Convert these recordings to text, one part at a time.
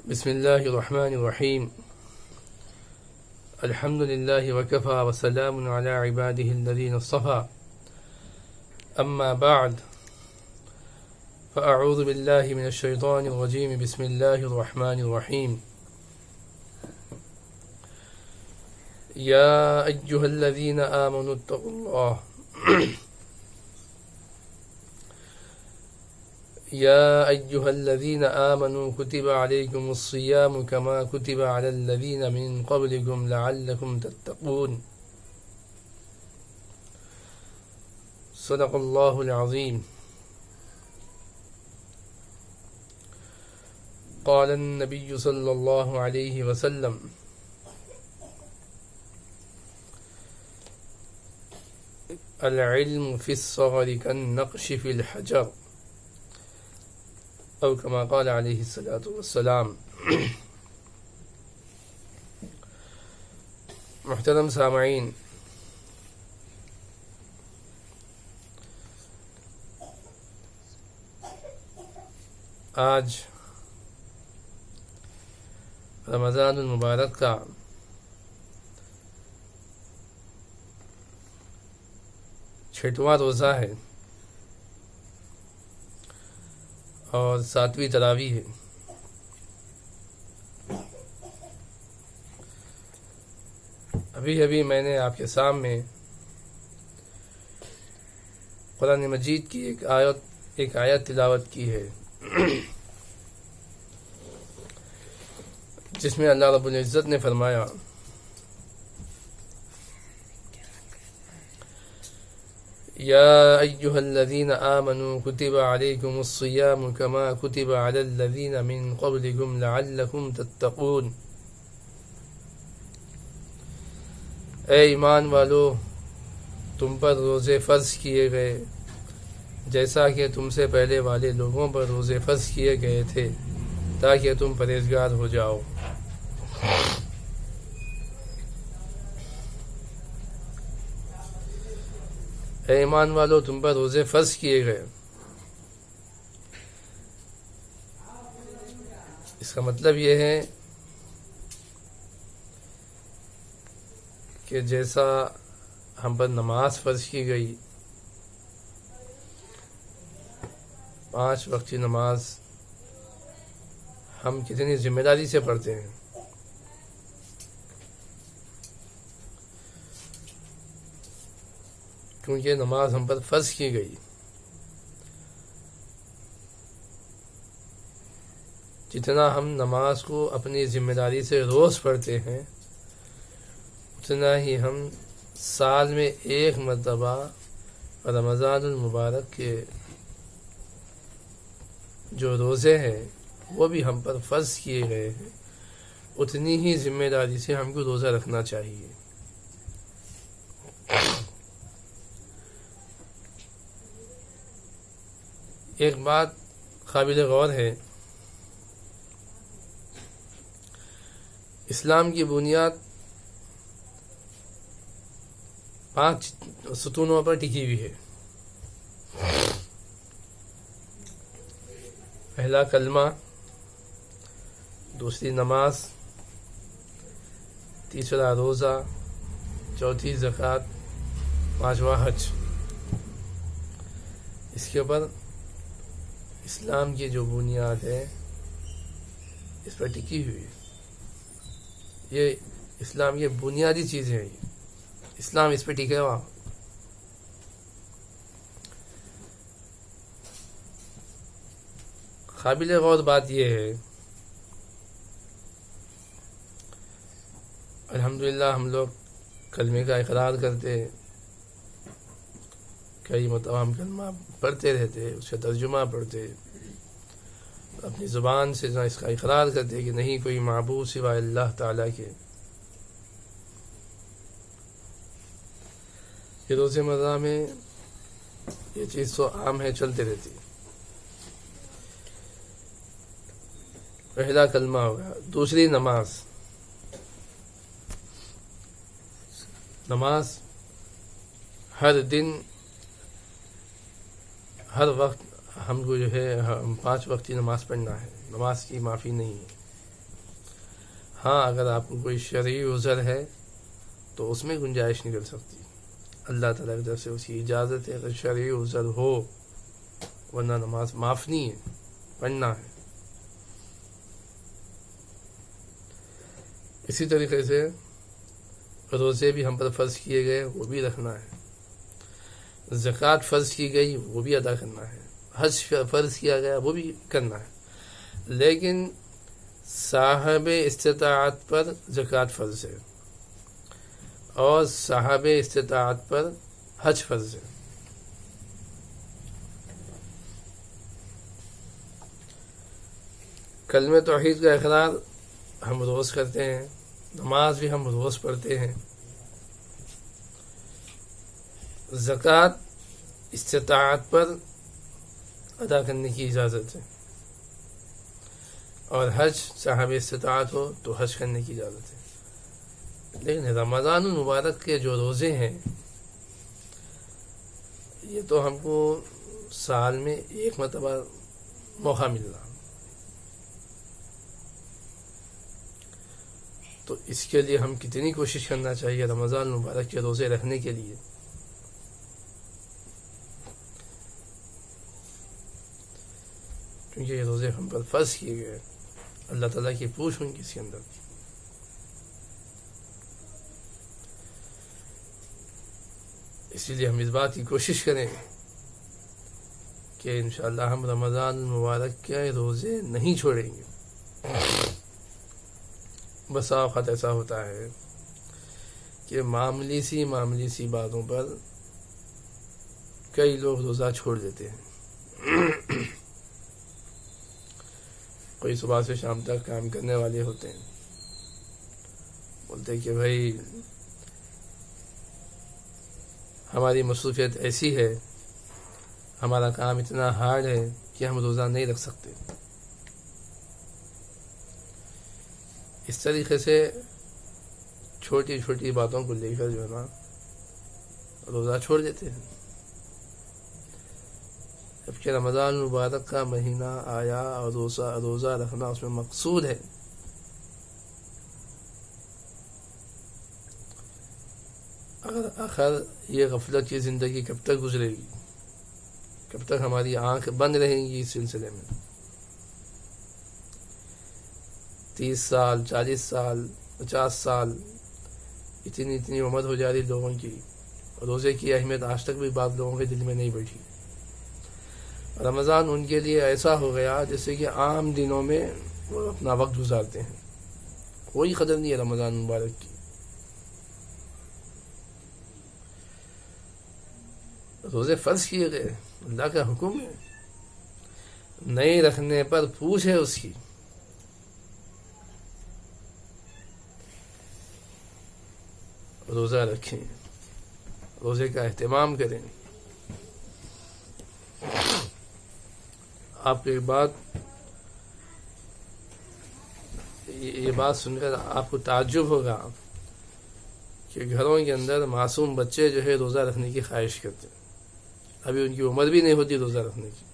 بسم الله الرحمن الرحيم. الحمد لله وكفى وسلام على عباده الذين اصطفى. أما بعد، فأعوذ بالله من الشيطان الرجيم. بسم الله الرحمن الرحيم. يا أيها الذين آمنوا اتقوا الله يا أيها الذين آمنوا كتب عليكم الصيام كما كتب على الذين من قبلكم لعلكم تتقون. صدق الله العظيم. قال النبي صلى الله عليه وسلم: العلم في الصغر كالنقش في الحجر، او كما قال علیہ الصلاۃ والسلام. محترم سامعین، آج رمضان المبارک کا چھٹواں روزہ ہے اور 7ویں تراویح ہے. ابھی میں نے آپ کے سامنے قرآن مجید کی ایک آیت تلاوت کی ہے، جس میں اللہ رب العزت نے فرمایا: يا أيها الذين آمنوا كتب عليكم الصيام كما كتب على الذين من قبلكم لعلكم تتقون. اے ایمان والو، تم پر روزے فرض کیے گئے جیسا کہ تم سے پہلے والے لوگوں پر روزے فرض کیے گئے تھے، تاکہ تم پرہیزگار ہو جاؤ. اے ایمان والو، تم پر روزے فرض کیے گئے. اس کا مطلب یہ ہے کہ جیسا ہم پر نماز فرض کی گئی، 5 وقتی نماز ہم کتنی ذمہ داری سے پڑھتے ہیں. کیونکہ نماز ہم پر فرض کی گئی. جتنا ہم نماز کو اپنی ذمہ داری سے روز پڑھتے ہیں، اتنا ہی ہم سال میں ایک مرتبہ رمضان المبارک کے جو روزے ہیں وہ بھی ہم پر فرض کیے گئے ہیں، اتنی ہی ذمہ داری سے ہم کو روزہ رکھنا چاہیے. ایک بات قابل غور ہے، اسلام کی بنیاد 5 ستونوں پر ٹکی ہوئی ہے. پہلا کلمہ، دوسری نماز، تیسرا روزہ، چوتھی زکوٰۃ، 5واں حج. اس کے اوپر اسلام کی جو بنیاد ہے اس پر ٹکی ہوئی ہے. یہ اسلام کی بنیادی چیزیں ہیں، اسلام اس پہ ٹکا ہوا. قابل غور بات یہ ہے، الحمدللہ ہم لوگ کلمے کا اقرار کرتے، کئی مرتبہ ہم کلمہ پڑھتے رہتے، اس کا ترجمہ پڑھتے، اپنی زبان سے اس کا اقرار کرتے کہ نہیں کوئی معبود سوائے اللہ تعالیٰ کے. یہ روزمرہ میں یہ چیز تو عام ہے، چلتے رہتی. پہلا کلمہ ہوگا. دوسری نماز. نماز ہر دن ہر وقت ہم کو جو ہے 5 وقتی نماز پڑھنا ہے، نماز کی معافی نہیں ہے. ہاں اگر آپ کو کوئی شرعی عذر ہے تو اس میں گنجائش نکل سکتی، اللہ تعالیٰ کی طرف سے اس کی اجازت ہے اگر شرعی عذر ہو، ورنہ نماز معاف نہیں ہے، پڑھنا ہے۔ اسی طریقے سے روزے بھی ہم پر فرض کیے گئے، وہ بھی رکھنا ہے، زکوٰۃ فرض کی گئی وہ بھی ادا کرنا ہے، حج فرض کیا گیا وہ بھی کرنا ہے، لیکن صاحب استطاعت پر زکوٰۃ فرض ہے اور صاحب استطاعت پر حج فرض ہے۔ کلمہ توحید کا اقرار ہم روز کرتے ہیں، نماز بھی ہم روز پڑھتے ہیں، زکوٰۃ استطاعت پر ادا کرنے کی اجازت ہے، اور حج صاحب استطاعت ہو تو حج کرنے کی اجازت ہے۔ لیکن رمضان المبارک کے جو روزے ہیں یہ تو ہم کو سال میں ایک مرتبہ موقع مل رہا، تو اس کے لیے ہم کتنی کوشش کرنا چاہیے رمضان المبارک کے روزے رکھنے کے لیے۔ کیونکہ یہ روزے ہم پر فرض کیے گئے، اللہ تعالیٰ کی پوچھ ہوئی اس کے اندر۔ اسی لیے ہم اس بات کی کوشش کریں کہ انشاءاللہ ہم رمضان المبارک کے روزے نہیں چھوڑیں گے۔ بسا اوقات ایسا ہوتا ہے کہ معمولی سی باتوں پر کئی لوگ روزہ چھوڑ دیتے ہیں۔ کوئی صبح سے شام تک کام کرنے والے ہوتے ہیں، بولتے ہیں کہ بھائی ہماری مصروفیت ایسی ہے، ہمارا کام اتنا ہارڈ ہے کہ ہم روزہ نہیں رکھ سکتے۔ اس طریقے سے چھوٹی چھوٹی باتوں کو لے کر جو ہے نا روزہ چھوڑ دیتے ہیں، جبکہ رمضان المبارک کا مہینہ آیا اور روزہ رکھنا اس میں مقصود ہے۔ آخر یہ غفلت کی زندگی کب تک گزرے گی، کب تک ہماری آنکھ بند رہیں گی اس سلسلے میں؟ 30 سال 40 سال 50 سال اتنی عمر ہو جا رہی لوگوں کی، روزے کی اہمیت آج تک بھی بعض لوگوں کے دل میں نہیں بیٹھی۔ رمضان ان کے لیے ایسا ہو گیا جیسے کہ عام دنوں میں وہ اپنا وقت گزارتے ہیں، کوئی قدر نہیں ہے رمضان مبارک کی۔ روزے فرض کیے گئے، اللہ کا حکم ہے، نہیں رکھنے پر پوچھ ہے اس کی۔ روزہ رکھیں، روزے کا اہتمام کریں۔ آپ کو ایک یہ بات سن کر آپ کو تعجب ہوگا کہ گھروں کے اندر معصوم بچے جو ہے روزہ رکھنے کی خواہش کرتے ہیں، ابھی ان کی عمر بھی نہیں ہوتی روزہ رکھنے کی،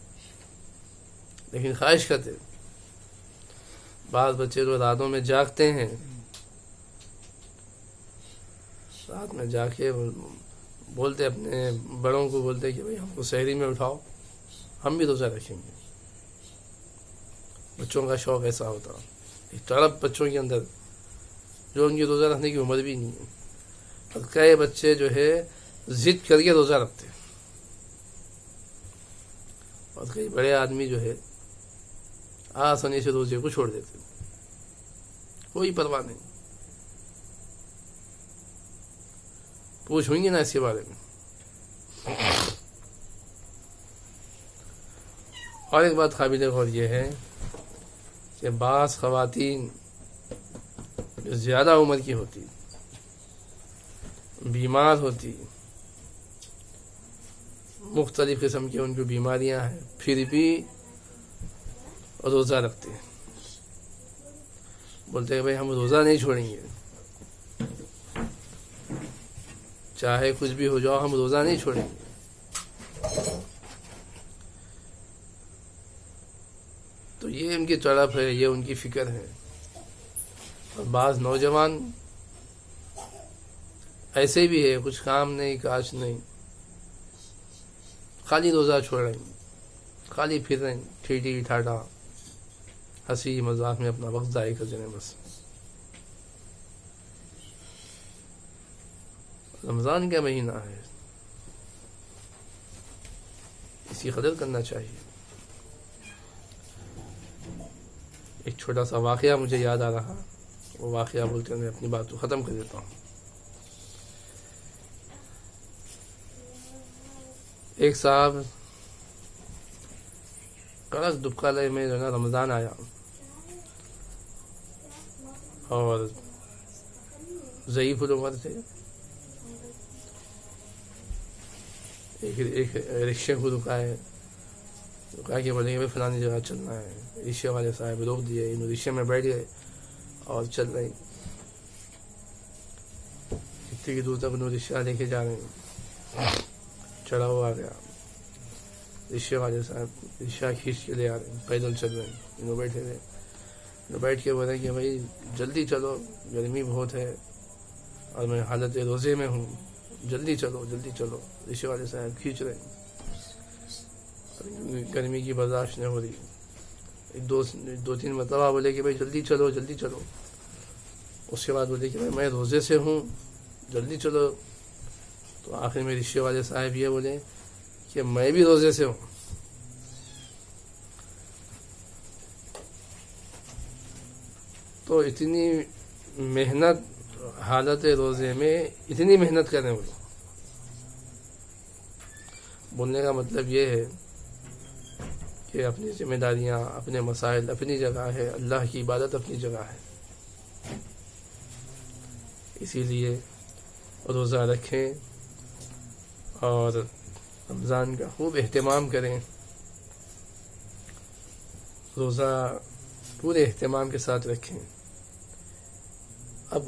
لیکن خواہش کرتے ہیں۔ بعض بچے تو راتوں میں جاگتے ہیں، رات میں جا کے بولتے اپنے بڑوں کو بولتے کہ بھائی ہم کو سحری میں اٹھاؤ، ہم بھی روزہ رکھیں گے۔ بچوں کا شوق ایسا ہوتا، ایک طرف بچوں کے اندر جو ان کی روزہ رکھنے کی عمر بھی نہیں ہے، اور کئی بچے جو ہے ضد کر کے روزہ رکھتے ہیں، اور کئی بڑے آدمی جو ہے آسانی سے روزے کو چھوڑ دیتے، کوئی پرواہ نہیں۔ پوچھ ہوئی گی نا اس کے بارے میں۔ اور ایک بات قابل غور یہ ہے کہ بعض خواتین جو زیادہ عمر کی ہوتی، بیمار ہوتی، مختلف قسم کی ان کو بیماریاں ہیں، پھر بھی روزہ رکھتے ہیں، بولتے ہیں بھائی ہم روزہ نہیں چھوڑیں گے، چاہے کچھ بھی ہو جاؤ ہم روزہ نہیں چھوڑیں گے۔ تو یہ ان کی تڑپ ہے، یہ ان کی فکر ہے۔ اور بعض نوجوان ایسے بھی ہے، کچھ کام نہیں کاج نہیں، خالی روزہ چھوڑ رہے ہیں، خالی پھر رہے ہیں، ٹھیٹھی ٹھاٹا ہنسی مذاق میں اپنا وقت ضائع کر دینے بس۔ رمضان کا مہینہ ہے، اس کی قدر کرنا چاہیے۔ ایک چھوٹا سا واقعہ مجھے یاد آ رہا، وہ واقعہ بولتے ہوئے اپنی بات کو ختم کر دیتا ہوں۔ ایک صاحب کڑک دبکالے میں جو نا رمضان آیا اور ضعیف العمر تھے، ایک رکشے کو رکائے کہ بولیں گے بھائی فلانی جگہ چلنا ہے، رکشے والے صاحب روک دیے، انہوں رکشے میں بیٹھ گئے اور چل رہے، اتنی دور تک انہوں رکشہ لے کے جا رہے ہیں، چڑھا ہوا گیا، رکشے والے صاحب رکشہ کھینچ کے لے آ رہے ہیں، پیدل چل رہے ہیں، انہوں بیٹھے ہوئے، انہوں بیٹھ کے بولے کہ بھائی جلدی چلو، گرمی بہت ہے اور میں حالت روزے میں ہوں، جلدی چلو جلدی چلو۔ رکشے والے صاحب کھینچ رہے ہیں، گرمی کی برداشت نہیں ہو رہی، دو تین مرتبہ بولے کہ بھائی جلدی چلو جلدی چلو، اس کے بعد بولے کہ بھائی میں روزے سے ہوں جلدی چلو، تو آخر میں رکشے والے صاحب یہ بولے کہ میں بھی روزے سے ہوں۔ تو اتنی محنت حالت روزے میں، اتنی محنت کرنے والے، بولنے کا مطلب یہ ہے کہ اپنی ذمہ داریاں، اپنے مسائل اپنی جگہ ہے، اللہ کی عبادت اپنی جگہ ہے، اسی لیے روزہ رکھیں اور رمضان کا خوب اہتمام کریں، روزہ پورے اہتمام کے ساتھ رکھیں۔ اب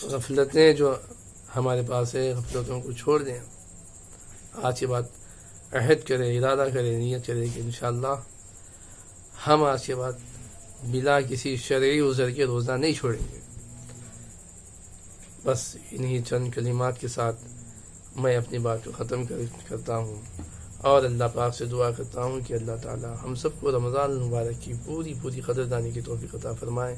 غفلتیں جو ہمارے پاس ہے، غفلتوں کو چھوڑ دیں، آج کے بعد عہد کریں، ارادہ کریں، نیت کریں کہ انشاءاللہ ہم آج کے بعد بلا کسی شرعی عذر کے روزہ نہیں چھوڑیں گے۔ بس انہی چند کلمات کے ساتھ میں اپنی بات کو ختم کرتا ہوں اور اللہ پاک سے دعا کرتا ہوں کہ اللہ تعالی ہم سب کو رمضان المبارک کی پوری قدردانی کی توفیق عطا فرمائے،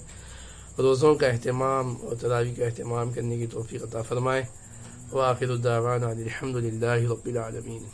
روزوں کا اہتمام اور تراویح کا اہتمام کرنے کی توفیق عطا فرمائے۔ وآخر الدعوانا الحمد للہ رب العالمین۔